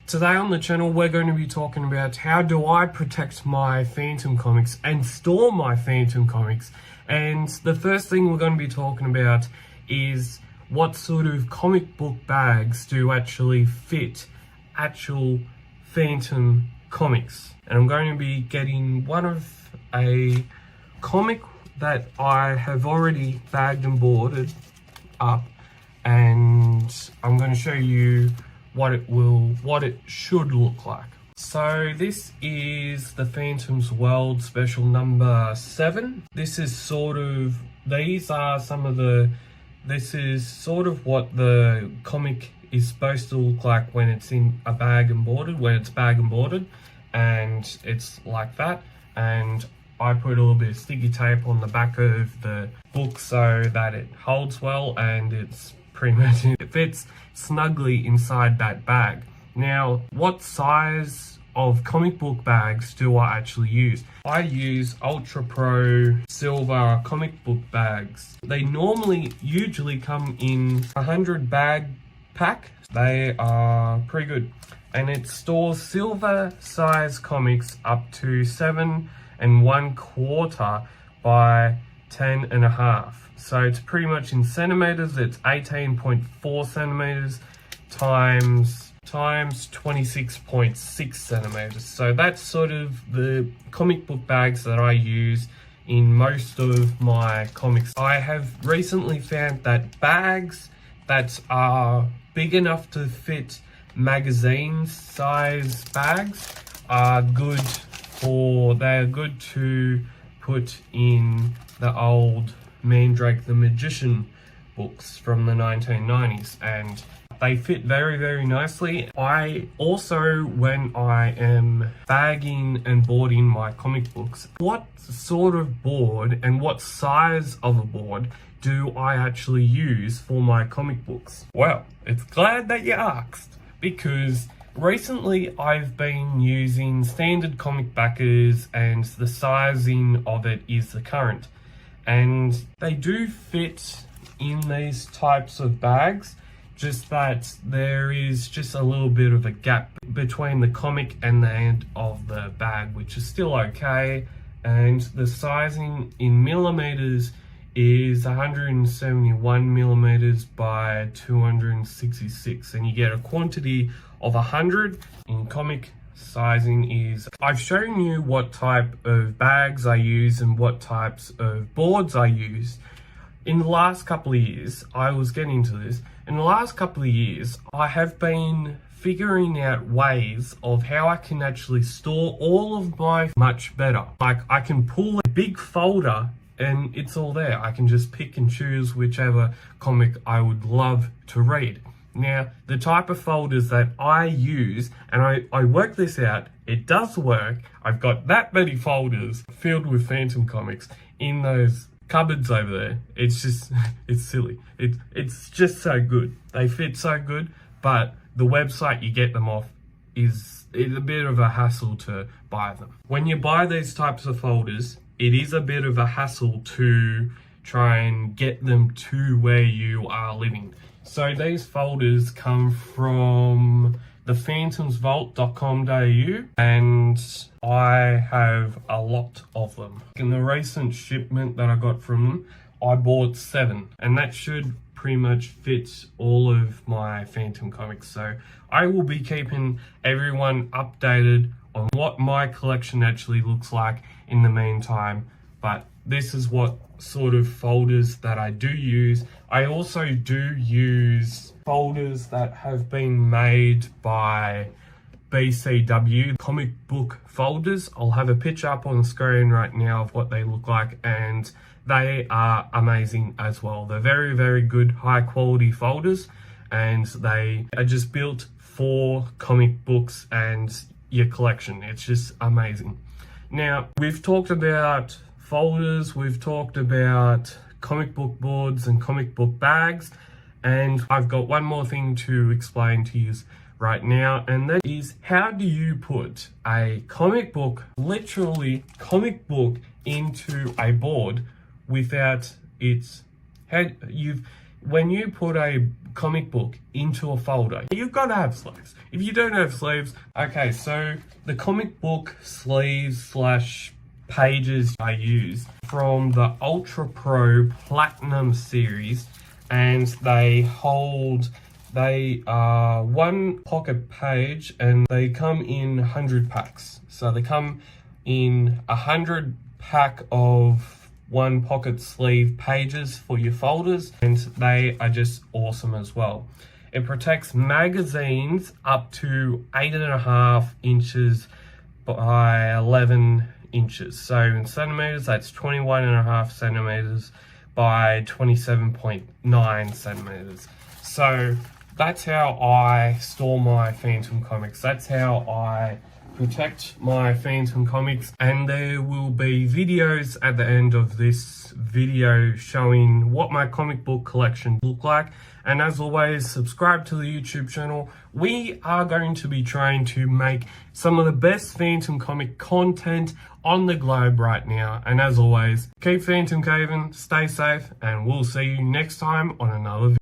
Today on the channel, we're going to be talking about how do I protect my Phantom comics and store my Phantom comics. And the first thing we're going to be talking about is what sort of comic book bags do actually fit actual Phantom comics. And I'm going to be getting one of a comic that I have already bagged and boarded up, and I'm going to show you what it should look like. So this is the Phantom's World special number 7. This is sort of what the comic is supposed to look like when it's in a bag and boarded, and it's like that. And I put a little bit of sticky tape on the back of the book so that it holds well, and it fits snugly inside that bag. Now, what size of comic book bags do I actually use? I use Ultra Pro silver comic book bags. They usually come in a 100 bag pack. They are pretty good, and it stores silver size comics up to 7 1/4 by 10.5. So it's pretty much in centimeters. It's 18.4 centimeters times 26.6 centimeters. So that's sort of the comic book bags that I use in most of my comics. I have recently found that bags that are big enough to fit magazine size bags are good to put in the old Mandrake the Magician books from the 1990s, and they fit very, very nicely. I also, when I am bagging and boarding my comic books, what sort of board and what size of a board do I actually use for my comic books? Well, it's glad that you asked, because recently I've been using standard comic backers, and the sizing of it is the current. And they do fit in these types of bags, just that there is just a little bit of a gap between the comic and the end of the bag, which is still okay. And the sizing in millimeters is 171 millimeters by 266, and you get a quantity of 100. In comic sizing is, I've shown you what type of bags I use and what types of boards I use. In the last couple of years, I have been figuring out ways of how I can actually store all of my much better. Like, I can pull a big folder and it's all there. I can just pick and choose whichever comic I would love to read. Now, the type of folders that I use, and I worked this out, it does work. I've got that many folders filled with Phantom comics in those cupboards over there. It's just, it's silly. It's just so good. They fit so good, but the website you get them off is a bit of a hassle to buy them. When you buy these types of folders, it is a bit of a hassle to try and get them to where you are living. So these folders come from thephantomsvault.com.au, and I have a lot of them. In the recent shipment that I got from them, I bought 7, and that should pretty much fit all of my Phantom comics. So I will be keeping everyone updated on what my collection actually looks like in the meantime, but this is what sort of folders that I do use. I also do use folders that have been made by BCW comic book folders. I'll have a picture up on the screen right now of what they look like, and they are amazing as well. They're very, very good, high quality folders, and they are just built for comic books and your collection. It's just amazing. Now, we've talked about folders, we've talked about comic book boards and comic book bags, and I've got one more thing to explain to you right now, and that is, how do you put a comic book, literally comic book, into a board without its when you put a comic book into a folder, you've got to have sleeves. If you don't have sleeves, okay, so the comic book sleeves slash pages I use from the Ultra Pro Platinum series, and they are one pocket page, and they come in 100 packs. So they come in 100 pack of one pocket sleeve pages for your folders, and they are just awesome as well. It protects magazines up to 8.5 inches by 11 inches. So in centimeters, that's 21.5 centimeters by 27.9 centimeters. So that's how I store my Phantom comics. That's how I protect my Phantom comics, and there will be videos at the end of this video showing what my comic book collection look like. And as always, subscribe to the YouTube channel. We are going to be trying to make some of the best Phantom comic content on the globe right now. And as always, keep Phantom caving, stay safe, and we'll see you next time on another video.